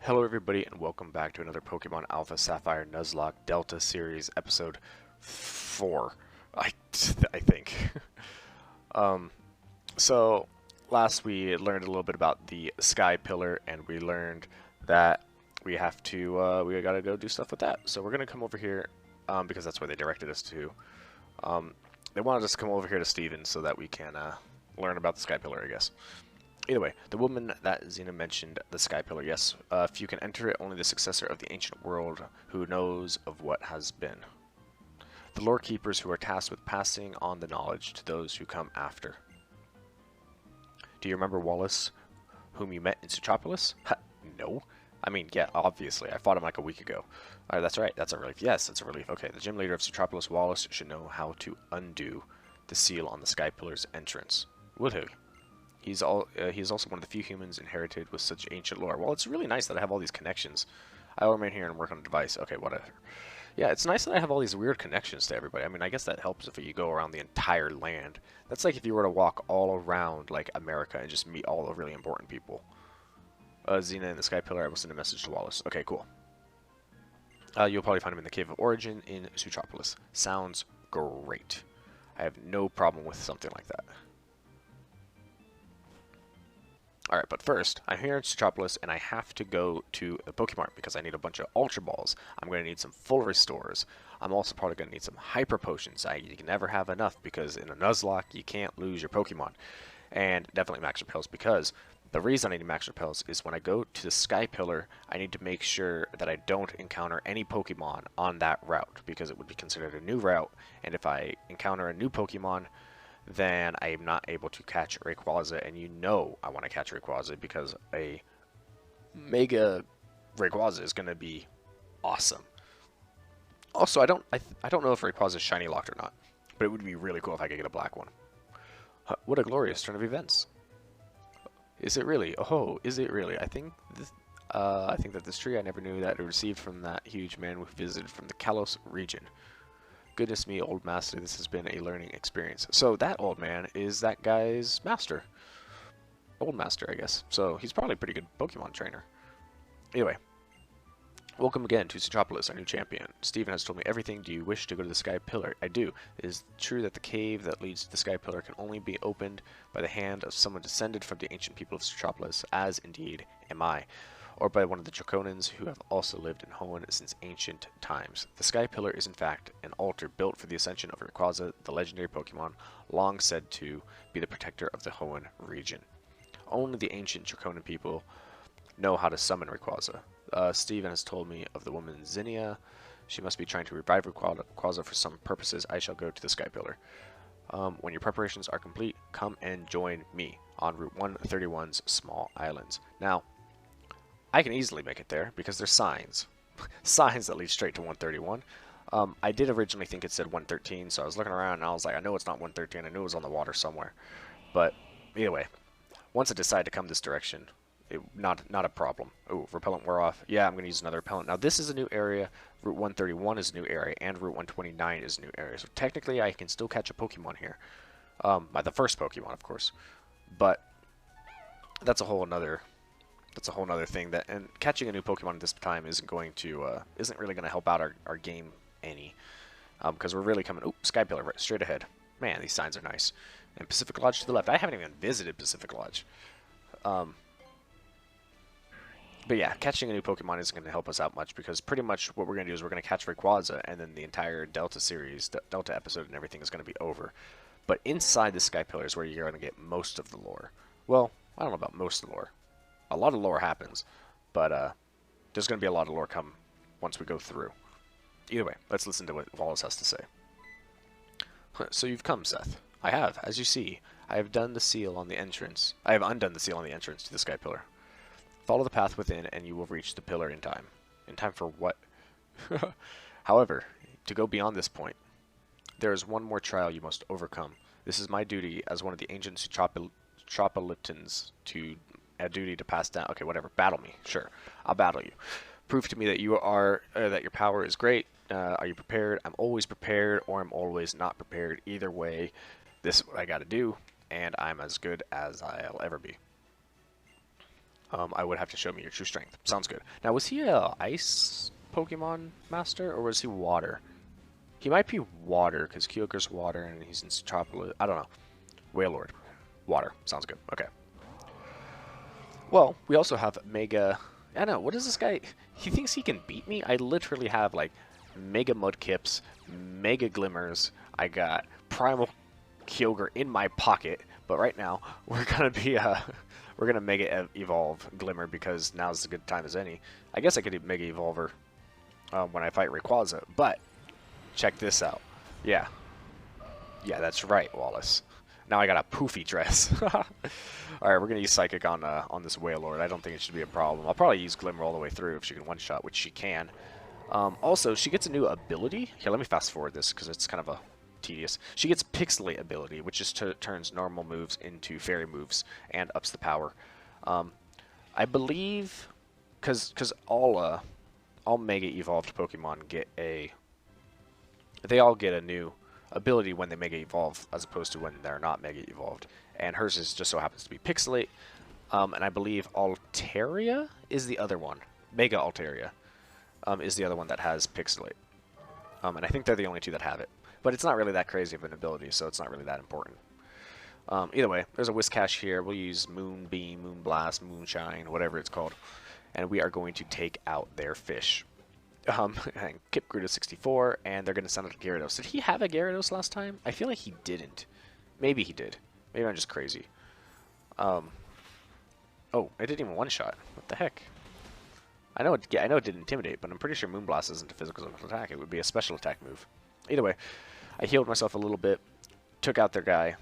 Hello everybody and welcome back to another Pokemon Alpha Sapphire Nuzlocke Delta series episode 4, I think. um, so last we learned a little bit about the Sky Pillar and we learned that we have to, we gotta go do stuff with that. So we're gonna come over here, because that's where they directed us to. They wanted us to come over here to Steven so that we can, learn about the Sky Pillar, I guess. Either way, the woman that Xena mentioned, the Sky Pillar, yes. If you can enter it, only the successor of the ancient world who knows of what has been. The lore keepers who are tasked with passing on the knowledge to those who come after. Do you remember Wallace, whom you met in Sutropolis? No. I mean, yeah, obviously. I fought him like a week ago. That's right. That's a relief. Yes, that's a relief. Okay, the gym leader of Sutropolis, Wallace, should know how to undo the seal on the Sky Pillar's entrance. Will he? He's also one of the few humans inherited with such ancient lore. Well, it's really nice that I have all these connections. I will remain here and work on a device. Okay, whatever. Yeah, it's nice that I have all these weird connections to everybody. I mean, I guess that helps if you go around the entire land. That's like if you were to walk all around, like, America and just meet all the really important people. Xena and the Sky Pillar, I will send a message to Wallace. Okay, cool. You'll probably find him in the Cave of Origin in Sutropolis. Sounds great. I have no problem with something like that. Alright, but first, I'm here in Sutropolis, and I have to go to the Pokemart because I need a bunch of Ultra Balls. I'm going to need some Full Restores. I'm also probably going to need some Hyper Potions. You can never have enough because in a Nuzlocke, you can't lose your Pokemon. And definitely Max Repels because the reason I need Max Repels is when I go to the Sky Pillar, I need to make sure that I don't encounter any Pokemon on that route because it would be considered a new route. And if I encounter a new Pokemon, then I am not able to catch Rayquaza, and you know I want to catch Rayquaza because a Mega Rayquaza is going to be awesome. Also, I don't know if Rayquaza is shiny locked or not, but it would be really cool if I could get a black one. What a glorious turn of events! Is it really? Oh, is it really? I think that this tree I never knew that it received from that huge man we visited from the Kalos region. Goodness me, old master, this has been a learning experience. So that old man is that guy's master. Old master, I guess. So he's probably a pretty good Pokemon trainer. Anyway, welcome again to Sutropolis, our new champion. Steven has told me everything. Do you wish to go to the Sky Pillar? I do. It is true that the cave that leads to the Sky Pillar can only be opened by the hand of someone descended from the ancient people of Sutropolis, as indeed am I, or by one of the Draconans who have also lived in Hoenn since ancient times. The Sky Pillar is in fact an altar built for the ascension of Rayquaza, the legendary Pokemon, long said to be the protector of the Hoenn region. Only the ancient Draconan people know how to summon Rayquaza. Steven has told me of the woman Zinnia. She must be trying to revive Rayquaza for some purposes. I shall go to the Sky Pillar. When your preparations are complete, come and join me on Route 131's Small Islands. Now, I can easily make it there because there's signs. Signs that lead straight to 131. I did originally think it said 113, so I was looking around and I was like, I know it's not 113. I knew it was on the water somewhere. But either way, once I decide to come this direction, not a problem. Oh, repellent wore off. Yeah, I'm going to use another repellent. Now, this is a new area. Route 131 is a new area, and Route 129 is a new area. So technically, I can still catch a Pokemon here. The first Pokemon, of course. But that's a whole nother thing, that and catching a new Pokemon at this time isn't really going to help out our game any, because we're really coming. Oh, Sky Pillar right straight ahead. Man, these signs are nice. And Pacific Lodge to the left. I haven't even visited Pacific Lodge. But yeah, catching a new Pokemon isn't going to help us out much because pretty much what we're going to do is we're going to catch Rayquaza, and then the entire Delta series, Delta episode, and everything is going to be over. But inside the Sky Pillar is where you're going to get most of the lore. Well, I don't know about most of the lore. A lot of lore happens, but there's going to be a lot of lore come once we go through. Either way, let's listen to what Wallace has to say. So you've come, Seth. I have. As you see, I have undone the seal on the entrance to the Sky Pillar. Follow the path within, and you will reach the pillar in time. In time for what? However, to go beyond this point, there is one more trial you must overcome. This is my duty as one of the ancient Sutropolitans to a duty to pass down. Okay, whatever. Battle me. Sure, I'll battle you. Prove to me that you are that your power is great. Are you prepared? I'm always prepared, or I'm always not prepared. Either way, this is what I got to do, and I'm as good as I'll ever be. I would have to show me your true strength. Sounds good. Now, was he a ice Pokemon master, or was he water? He might be water, because Kyogre's water, and he's in chocolate. I don't know. Wailord. Water. Sounds good. Okay. Well, we also have Mega... I don't know, what is this guy? He thinks he can beat me? I literally have, like, Mega Mudkips, Mega Glimmers. I got Primal Kyogre in my pocket. But right now, we're gonna be we're gonna Mega Evolve Glimmer because now's as good time as any. I guess I could Mega Evolve her when I fight Rayquaza, but check this out. Yeah, that's right, Wallace. Now I got a poofy dress. All right, we're gonna use Psychic on this Wailord. I don't think it should be a problem. I'll probably use Glimmer all the way through if she can one-shot, which she can. Also, she gets a new ability. Here, let me fast forward this because it's kind of a tedious. She gets Pixelate ability, which just turns normal moves into fairy moves and ups the power. I believe, because all Mega Evolved Pokemon get they all get a new ability when they Mega Evolve, as opposed to when they're not Mega Evolved. And hers is just so happens to be Pixelate. And I believe Altaria is the other one. Mega Altaria is the other one that has Pixelate. And I think they're the only two that have it. But it's not really that crazy of an ability, so it's not really that important. Either way, there's a Whiscash here. We'll use Moonbeam, Moonblast, Moonshine, whatever it's called. And we are going to take out their fish. And Kip grew to 64, and they're going to send out a Gyarados. Did he have a Gyarados last time? I feel like he didn't. Maybe he did. Maybe I'm just crazy. Oh, it didn't even one-shot. What the heck? I know it did Intimidate, but I'm pretty sure Moonblast isn't a physical attack. It would be a special attack move. Either way, I healed myself a little bit, took out their guy.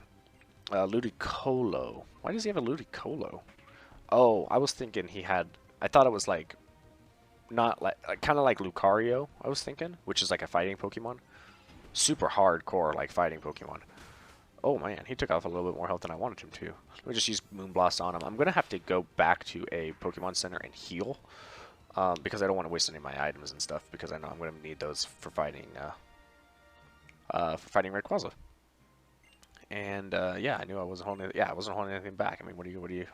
Ludicolo. Why does he have a Ludicolo? Oh, I was thinking he had... I thought it was like... Not like... kind of like Lucario, I was thinking, which is like a fighting Pokemon. Super hardcore, like, fighting Pokemon. Oh, man, he took off a little bit more health than I wanted him to. Let me just use Moonblast on him. I'm going to have to go back to a Pokemon Center and heal. Because I don't want to waste any of my items and stuff, because I know I'm going to need those for fighting Rayquaza. And yeah, I knew I wasn't holding. Yeah, I wasn't holding anything back. I mean, what are you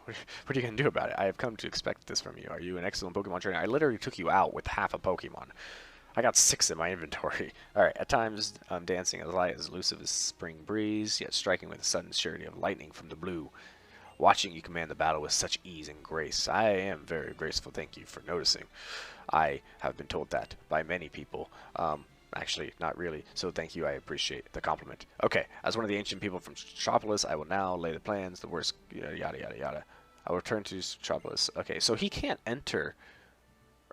gonna do about it? I have come to expect this from you. Are you an excellent Pokemon trainer? I literally took you out with half a Pokemon. I got 6 in my inventory. All right, at times I'm dancing as light as elusive as spring breeze, yet striking with a sudden surety of lightning from the blue. Watching you command the battle with such ease and grace. I am very graceful. Thank you for noticing. I have been told that by many people. Actually, not really. So thank you. I appreciate the compliment. Okay, as one of the ancient people from Metropolis, I will now lay the plans. The worst, yada yada yada. I will return to Metropolis. Okay, so he can't enter,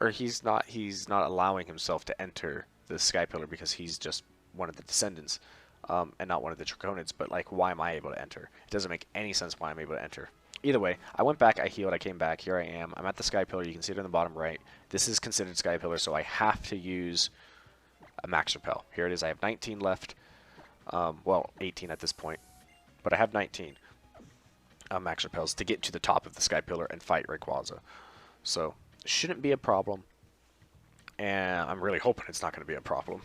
or he's not allowing himself to enter the Sky Pillar because he's just one of the descendants, and not one of the Draconids. But like, why am I able to enter? It doesn't make any sense why I'm able to enter. Either way, I went back, I healed, I came back. Here I am. I'm at the Sky Pillar. You can see it in the bottom right. This is considered Sky Pillar, so I have to use a Max Repel. Here it is. I have 19 left. Well, 18 at this point, but I have 19 Max Repels to get to the top of the Sky Pillar and fight Rayquaza. So, shouldn't be a problem, and I'm really hoping it's not going to be a problem.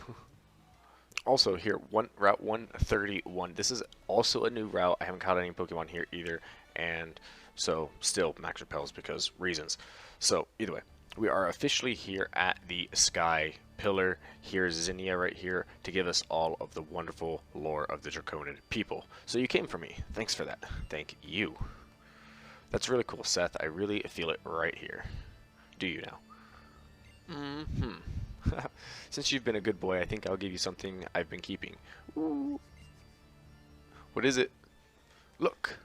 Also, here, Route 131. This is also a new route. I haven't caught any Pokemon here either, and so still Max Repels because reasons. So, either way, we are officially here at the Sky Pillar. Here's Zinnia right here to give us all of the wonderful lore of the Draconid people. So you came for me. Thanks for that. Thank you. That's really cool, Seth. I really feel it right here. Do you now? Since you've been a good boy, I think I'll give you something I've been keeping. Ooh. What is it? Look.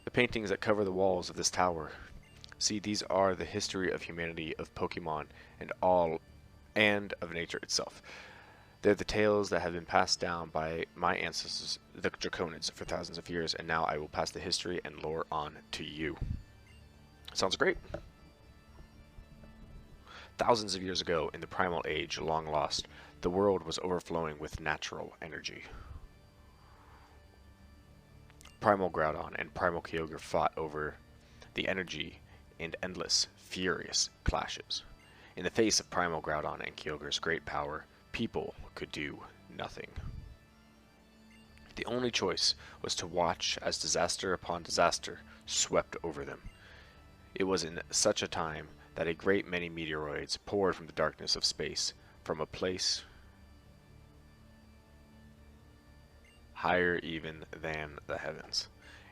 The paintings that cover the walls of this tower. See, these are the history of humanity, of Pokemon, and of nature itself. They're the tales that have been passed down by my ancestors, the Draconids, for thousands of years, and now I will pass the history and lore on to you. Sounds great. Thousands of years ago, in the Primal Age, long lost, the world was overflowing with natural energy. Primal Groudon and Primal Kyogre fought over the energy in endless, furious clashes. In the face of Primal Groudon and Kyogre's great power, people could do nothing. The only choice was to watch as disaster upon disaster swept over them. It was in such a time that a great many meteoroids poured from the darkness of space, from a place higher even than the heavens.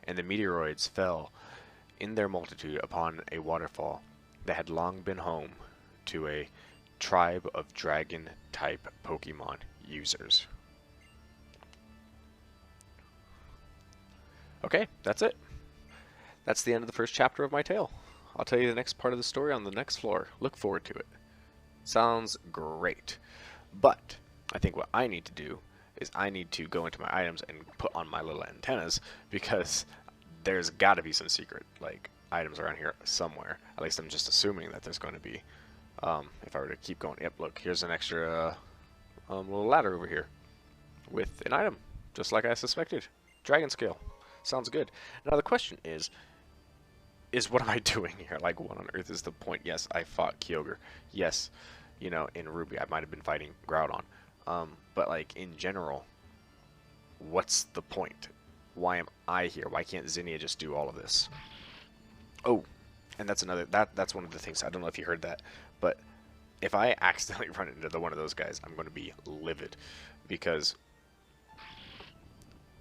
And the meteoroids fell in their multitude upon a waterfall that had long been home to a tribe of dragon-type Pokemon users. Okay, that's it. That's the end of the first chapter of my tale. I'll tell you the next part of the story on the next floor. Look forward to it. Sounds great. But I think what I need to do is I need to go into my items and put on my little antennas, because there's got to be some secret like items around here somewhere. At least I'm just assuming that there's going to be. If I were to keep going, yep, look, here's an extra little ladder over here with an item, just like I suspected. Dragon scale. Sounds good. Now the question is what am I doing here? Like, what on earth is the point? Yes, I fought Kyogre. Yes, you know, in Ruby I might have been fighting Groudon. But like in general, what's the point? Why am I here? Why can't Zinnia just do all of this? Oh, and that's one of the things. I don't know if you heard that, but if I accidentally run into one of those guys, I'm going to be livid, because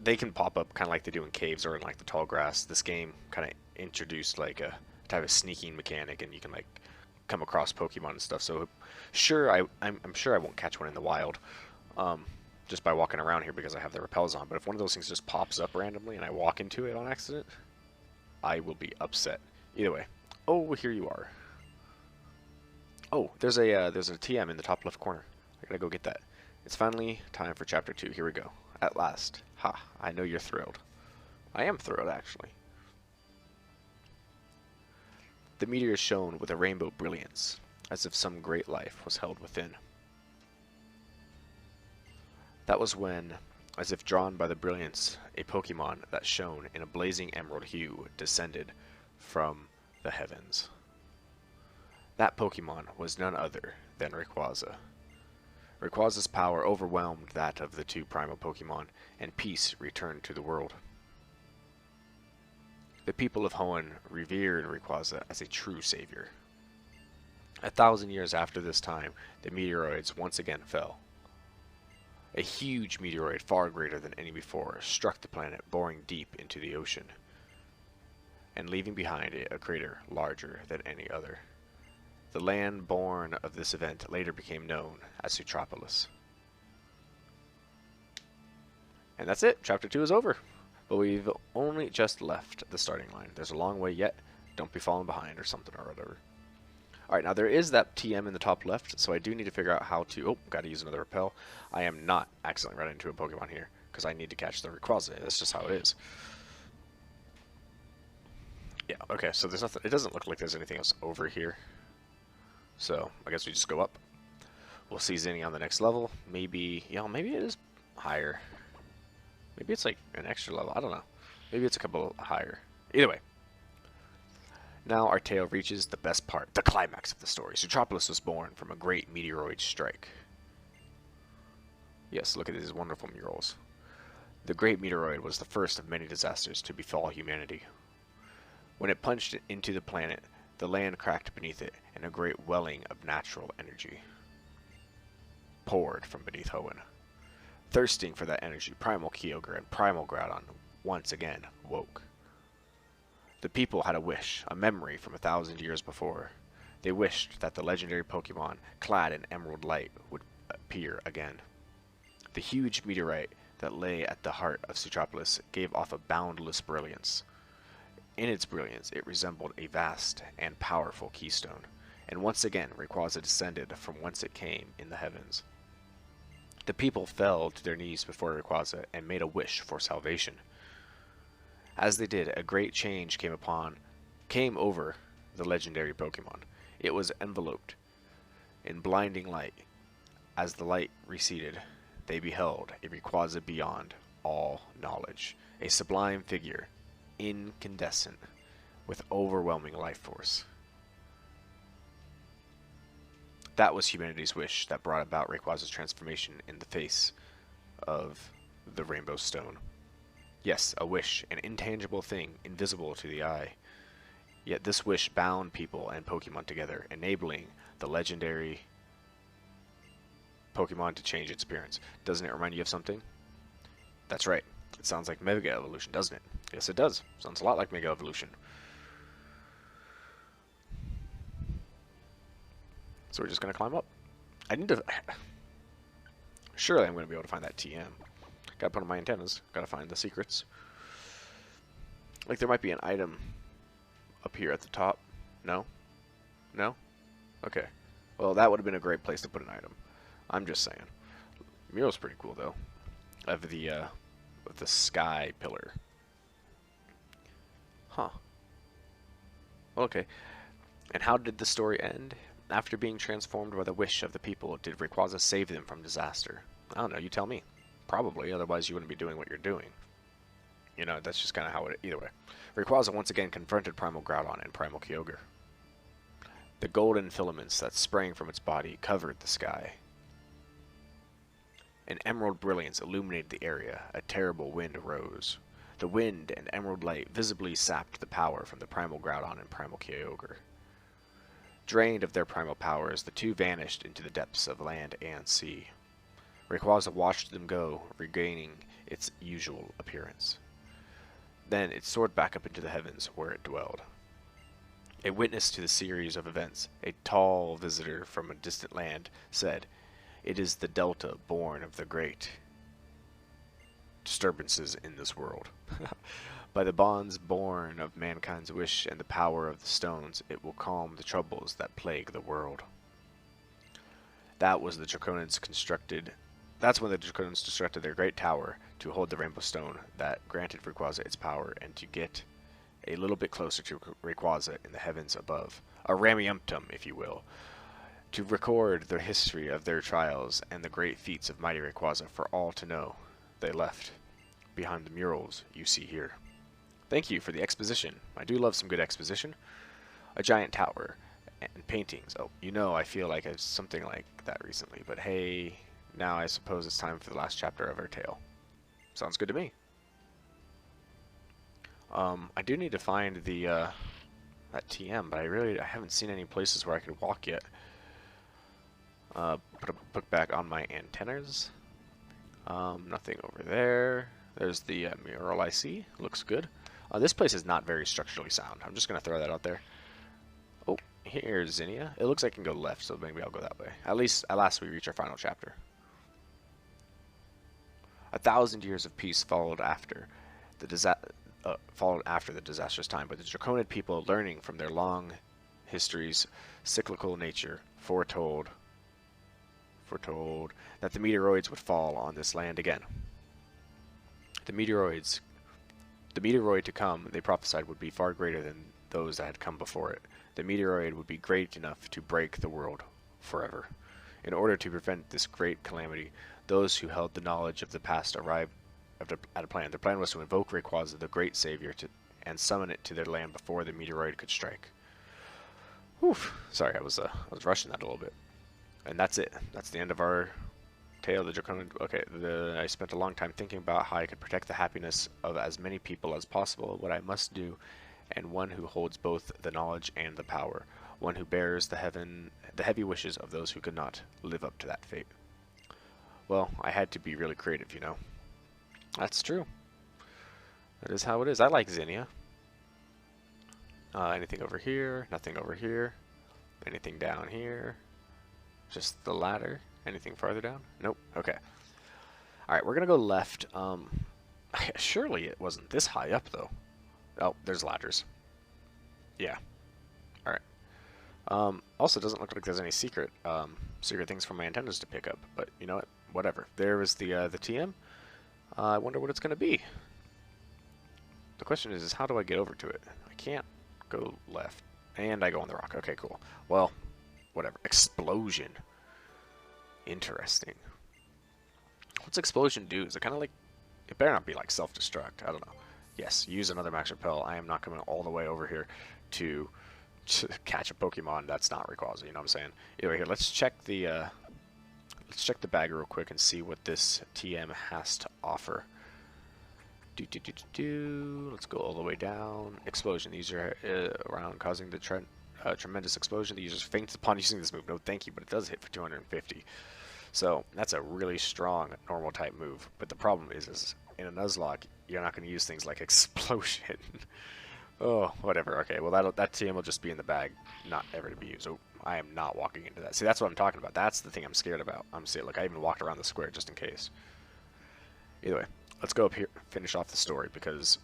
they can pop up kind of like they do in caves or in like the tall grass. This game kind of introduced like a type of sneaking mechanic, and you can like come across Pokemon and stuff. So sure, I'm sure I won't catch one in the wild, just by walking around here because I have the repels on. But if one of those things just pops up randomly and I walk into it on accident, I will be upset. Either way. Oh, here you are. Oh, there's a TM in the top left corner. I gotta go get that. It's finally time for chapter 2. Here we go. At last. Ha, I know you're thrilled. I am thrilled, actually. The meteor shone with a rainbow brilliance, as if some great life was held within. That was when, as if drawn by the brilliance, a Pokemon that shone in a blazing emerald hue descended from the heavens. That Pokemon was none other than Rayquaza. Rayquaza's power overwhelmed that of the two primal Pokemon, and peace returned to the world. The people of Hoenn revered Rayquaza as a true savior. 1,000 years after this time, the meteoroids once again fell. A huge meteoroid, far greater than any before, struck the planet, boring deep into the ocean, and leaving behind it a crater larger than any other. The land born of this event later became known as Sutropolis. And that's it. Chapter 2 is over. But we've only just left the starting line. There's a long way yet. Don't be falling behind or something or whatever. Alright, now there is that TM in the top left, so I do need to figure out how to... Oh, gotta use another repel. I am not accidentally running into a Pokemon here, because I need to catch the Rayquaza. That's just how it is. Yeah, okay, so there's nothing... It doesn't look like there's anything else over here. So, I guess we just go up. We'll see Zinni on the next level. Maybe, you know, maybe it is higher. Maybe it's like an extra level. I don't know. Maybe it's a couple higher. Either way. Now our tale reaches the best part, the climax of the story. Sutropolis was born from a great meteoroid strike. Yes, look at these wonderful murals. The great meteoroid was the first of many disasters to befall humanity. When it punched into the planet, the land cracked beneath it, and a great welling of natural energy poured from beneath Hoenn. Thirsting for that energy, Primal Kyogre and Primal Groudon once again woke. The people had a wish, a memory from 1,000 years before. They wished that the legendary Pokemon, clad in emerald light, would appear again. The huge meteorite that lay at the heart of Sutropolis gave off a boundless brilliance. In its brilliance, it resembled a vast and powerful keystone, and once again Rayquaza descended from whence it came in the heavens. The people fell to their knees before Rayquaza and made a wish for salvation. As they did, a great change came over the legendary Pokemon. It was enveloped in blinding light. As the light receded, they beheld a Rayquaza beyond all knowledge, a sublime figure, incandescent, with overwhelming life force. That was humanity's wish that brought about Rayquaza's transformation in the face of the Rainbow Stone. Yes, a wish, an intangible thing, invisible to the eye, Yet this wish bound people and Pokemon together, enabling the legendary Pokemon to change its appearance. Doesn't it remind you of something? That's right. It sounds like Mega Evolution, doesn't it? Yes, it does. Sounds a lot like Mega Evolution. So we're just going to climb up. I need to... Surely I'm going to be able to find that TM. Gotta put on my antennas. Gotta find the secrets. Like there might be an item up here at the top. No? No? Okay. Well, that would have been a great place to put an item. I'm just saying. Mural's pretty cool, though. Of the sky pillar. Huh. Well, okay. And how did the story end? After being transformed by the wish of the people, did Rayquaza save them from disaster? I don't know, you tell me. Probably, otherwise you wouldn't be doing what you're doing. You know, that's just kind of how it... Either way. Rayquaza once again confronted Primal Groudon and Primal Kyogre. The golden filaments that sprang from its body covered the sky. An emerald brilliance illuminated the area. A terrible wind arose. The wind and emerald light visibly sapped the power from the Primal Groudon and Primal Kyogre. Drained of their primal powers, the two vanished into the depths of land and sea. Rayquaza watched them go, regaining its usual appearance. Then it soared back up into the heavens, where it dwelled. A witness to the series of events, a tall visitor from a distant land, said, "It is the Delta born of the great disturbances in this world. By the bonds born of mankind's wish and the power of the stones, it will calm the troubles that plague the world." That's when the Draconids constructed their great tower to hold the Rainbow Stone that granted Rayquaza its power and to get a little bit closer to Rayquaza in the heavens above. A Rameumptum, if you will. To record the history of their trials and the great feats of mighty Rayquaza for all to know. They left behind the murals you see here. Thank you for the exposition. I do love some good exposition. A giant tower and paintings. Oh, you know, I feel like I've something like that recently, but hey, now I suppose it's time for the last chapter of our tale. Sounds good to me. I do need to find the that TM, but I haven't seen any places where I could walk yet. Put back on my antennas. Nothing over there. There's the mural I see. Looks good. This place is not very structurally sound. I'm just going to throw that out there. Oh, here's Zinnia. It looks like I can go left, so maybe I'll go that way. At last we reach our final chapter. 1,000 years of peace followed after the disastrous time, but the Draconid people, learning from their long history's cyclical nature, foretold that the meteoroids would fall on this land again. The meteoroid to come, they prophesied, would be far greater than those that had come before it. The meteoroid would be great enough to break the world forever. In order to prevent this great calamity, those who held the knowledge of the past arrived at a plan. Their plan was to invoke Rayquaza, the great savior, and summon it to their land before the meteoroid could strike. Whew. Sorry, I was rushing that a little bit. And that's it. That's the end of our tale of the Draconid. Okay, I spent a long time thinking about how I could protect the happiness of as many people as possible, what I must do, and one who holds both the knowledge and the power, one who bears the heavy wishes of those who could not live up to that fate. Well, I had to be really creative, you know. That's true. That is how it is. I like Zinnia. Anything over here? Nothing over here. Anything down here? Just the ladder. Anything farther down? Nope. Okay. Alright, we're going to go left. Surely it wasn't this high up, though. Oh, there's ladders. Yeah. Alright. Also, it doesn't look like there's any secret things for my antennas to pick up. But, you know what? Whatever. There is the TM. I wonder what it's going to be. The question is how do I get over to it? I can't go left. And I go on the rock. Okay, cool. Well, whatever. Explosion. Interesting. What's explosion do? Is it kind of like... It better not be like self-destruct. I don't know. Yes, use another max repel. I am not coming all the way over here to catch a Pokemon that's not Rayquaza. You know what I'm saying? Anyway, here, let's check the bag real quick and see what this TM has to offer Let's go all the way down. Explosion. These are around causing the tremendous explosion. The user faints upon using this move. No thank you, but it does hit for 250. So that's a really strong normal type move. But the problem is in a Nuzlocke, you're not going to use things like explosion. Oh, whatever. Okay, well that TM will just be in the bag, not ever to be used. Oh, I am not walking into that. See, that's what I'm talking about. That's the thing I'm scared about. I'm scared. Look, I even walked around the square just in case. Either way, let's go up here, finish off the story, because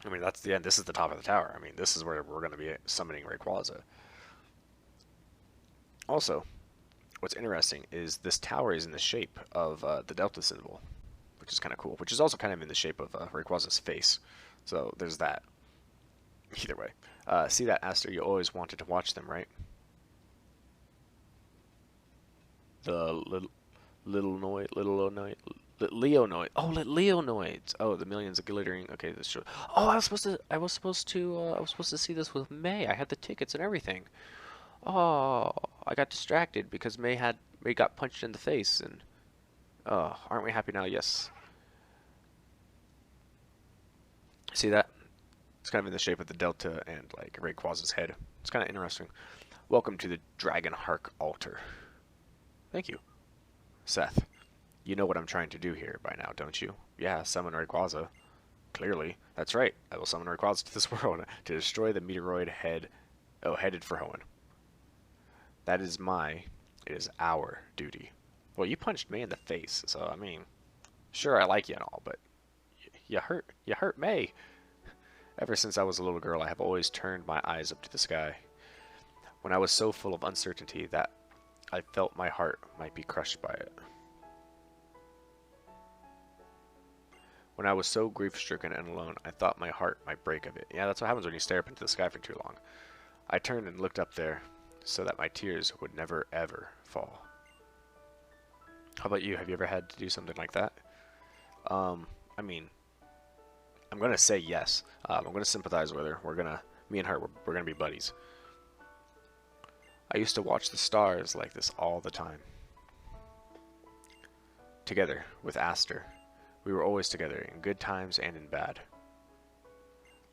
I mean that's the end. This is the top of the tower. I mean, this is where we're going to be summoning Rayquaza. Also, what's interesting is this tower is in the shape of the Delta symbol, which is kind of cool. Which is also kind of in the shape of Rayquaza's face. So there's that. Either way, see that, Aster? You always wanted to watch them, right? The Leonoid. Oh, Leonoids. Oh, the millions of glittering. Okay, this show. Oh, I was supposed to see this with May. I had the tickets and everything. Oh, I got distracted because May got punched in the face, and oh, aren't we happy now? Yes. See that? It's kind of in the shape of the Delta and like Rayquaza's head. It's kind of interesting. Welcome to the Dragon Hark altar. Thank you, Seth. You know what I'm trying to do here by now, don't you? Yeah, summon Rayquaza. Clearly, that's right. I will summon Rayquaza to this world to destroy the meteoroid headed for Hoenn. That is it is our duty. Well, you punched me in the face, so I mean, sure, I like you and all, but you hurt May. Ever since I was a little girl, I have always turned my eyes up to the sky. When I was so full of uncertainty that I felt my heart might be crushed by it. When I was so grief-stricken and alone, I thought my heart might break of it. Yeah, that's what happens when you stare up into the sky for too long. I turned and looked up there, so that my tears would never, ever fall. How about you? Have you ever had to do something like that? I mean, I'm gonna say yes. I'm gonna sympathize with her. Me and her, we're gonna be buddies. I used to watch the stars like this all the time. Together with Aster. We were always together, in good times and in bad.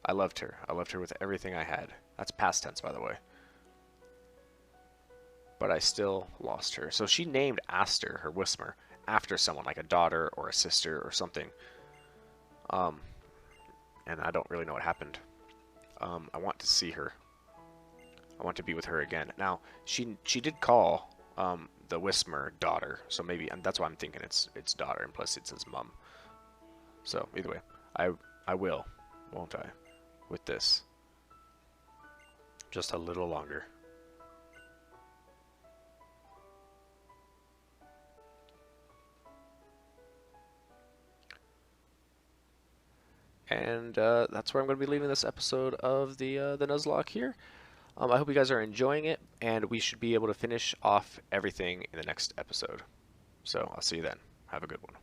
I loved her. I loved her with everything I had. That's past tense, by the way. But I still lost her. So she named Aster, her Whisper, after someone, like a daughter or a sister or something. And I don't really know what happened. I want to see her. I want to be with her again. Now, she did call the Whisper daughter, so maybe, and that's why I'm thinking it's daughter, and plus it says mum. So either way, I will, won't I? With this, just a little longer. And that's where I'm going to be leaving this episode of the Nuzlocke here. I hope you guys are enjoying it, and we should be able to finish off everything in the next episode. So I'll see you then. Have a good one.